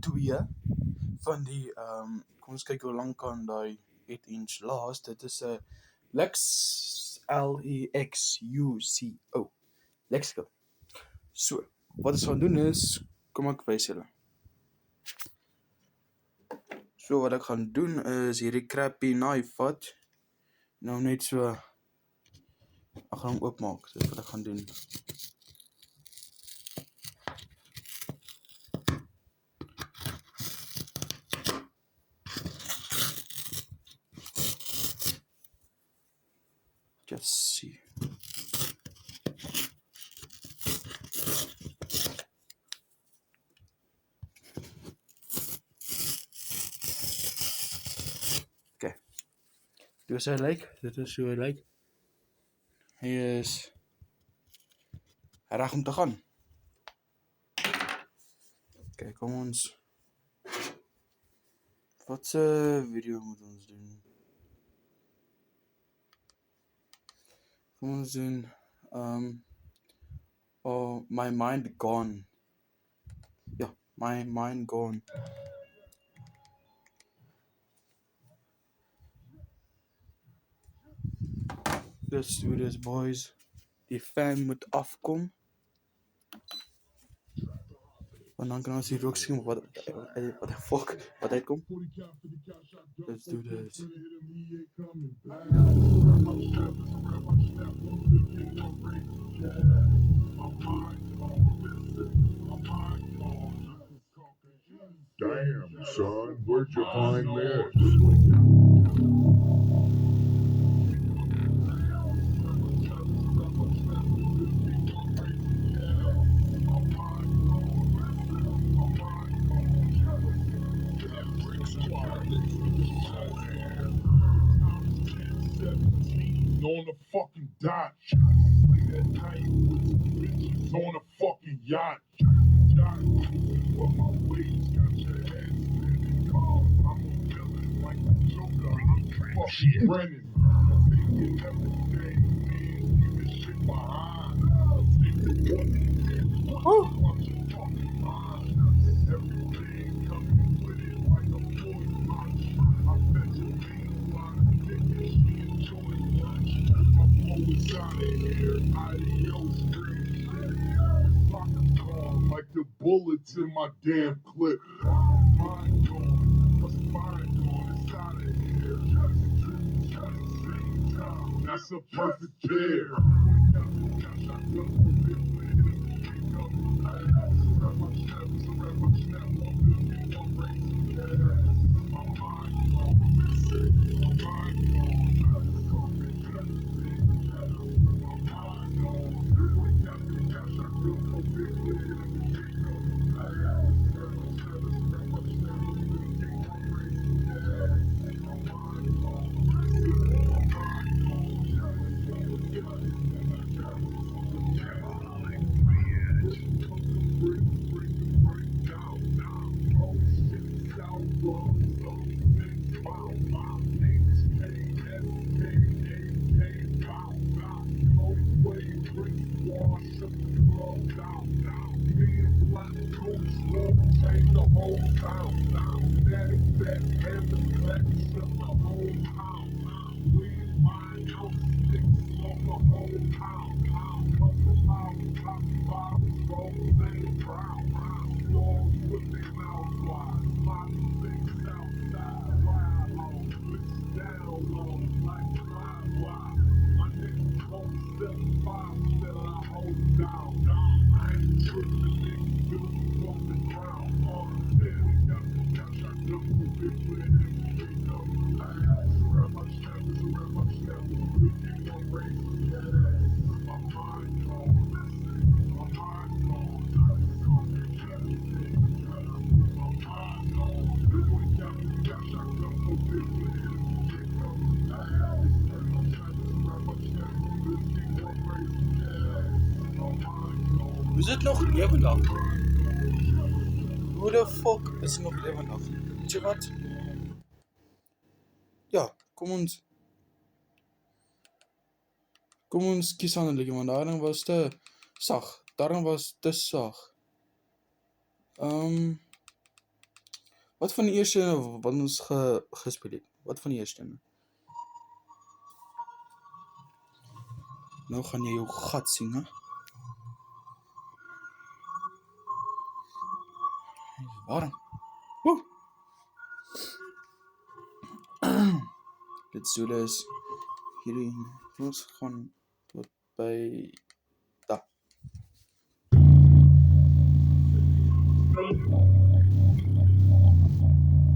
2 van die kom ons kyk hoe lank kan daai 8 inch last. Dit is 'n Lexuco. Lexico. So, wat ons gaan doen is, kom ek wys julle. So wat ek gaan doen is hierdie crappy knife vat. Nou net so ek gaan hom oopmaak. Dis wat ek gaan doen. Just see. Okay. Dit is hy lyk. Dit is hoe hy lyk. Hy is reg om te gaan. Okay, kom ons. Wat 'n video moet ons doen? Kom ons doen oh, my mind gone. Ja, my mind gone. Let's do this, boys. Die fan moet afkom. Want dan kan ons die rook skiem wat the fuck wat uitkom. Let's do this. Damn, son, where'd you find this? On the fucking dot. On a fucking yacht. Fucking Brennan. Like the bullets in my damn clip. That's a perfect pair. Is dit nog lewendig? Hoe the fuck is dit nog lewendig? Weet jy wat? Ja, kom ons kies aan 'n liedjie, want daarin was te sag. Daarin was te sag. Wat van die eerste ene wat ons gespeel het? Wat van die eerste ene? Nou gaan jy jou gat sien, hè? Hy is warm. Woe! Dit so is hierdie, ons gaan tot by daar.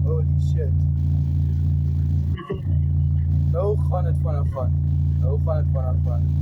Holy shit. Nou gaan dit vanaf van. Nou gaan dit vanaf van.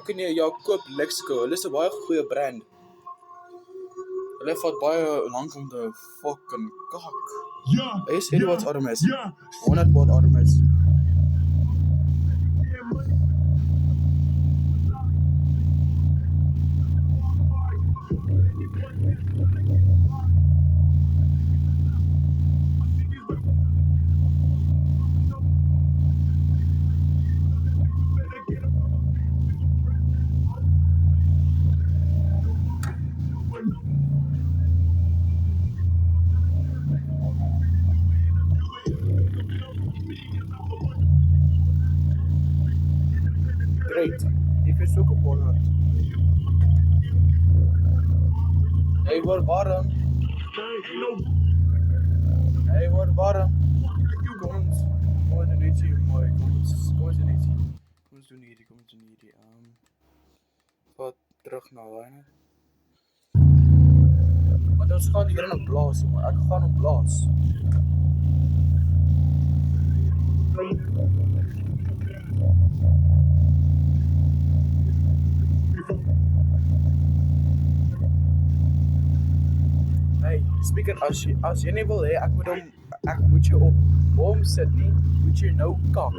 Okay nee, ja, koop Lexico. Hulle is 'n baie goeie brand. Hulle vat baie lank om te fucking kak. Yeah. Hy is Edwards Armes. Yeah. 100 watt Armes. Great. Die is ook op 100. Hy word warm. Hy word warm. Kom ons doen ietsie mooi. Kom ons doen ietsie. Kom ons doen hierdie. Wat terug na daai. Want ons gaan hier in 'n blaas, jongen. Ek gaan op blaas. Hey, speaker, as jy nie wil hê ek moet jou op hom sit nie, moet jy nou kak.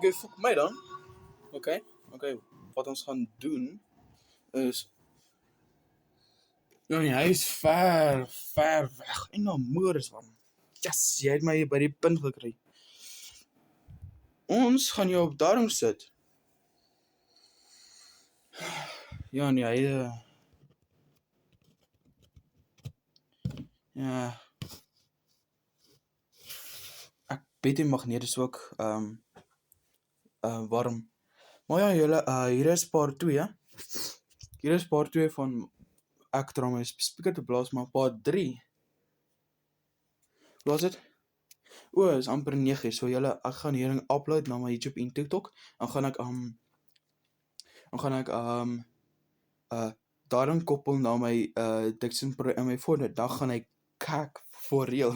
Okay, fuck my dan. Okay, wat ons gaan doen is ja nee, hy is ver weg en na moors man. Yes, jy het my by die punt gekry. Ons gaan jou op daarom sit. Ja nee, hy ja. Ek weet die magneet is ook warm. Maar ja, julle hier is part 2. Hier is part 2 van ek dra my speaker te blaas, maar part 3. Wat is dit? Is amper 9, so julle, ek gaan hierdie upload na my YouTube en TikTok. Dan gaan ek daaraan koppel na my Dixon Pro in my foon, dan gaan hy kak for real.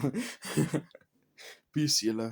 Peace julle.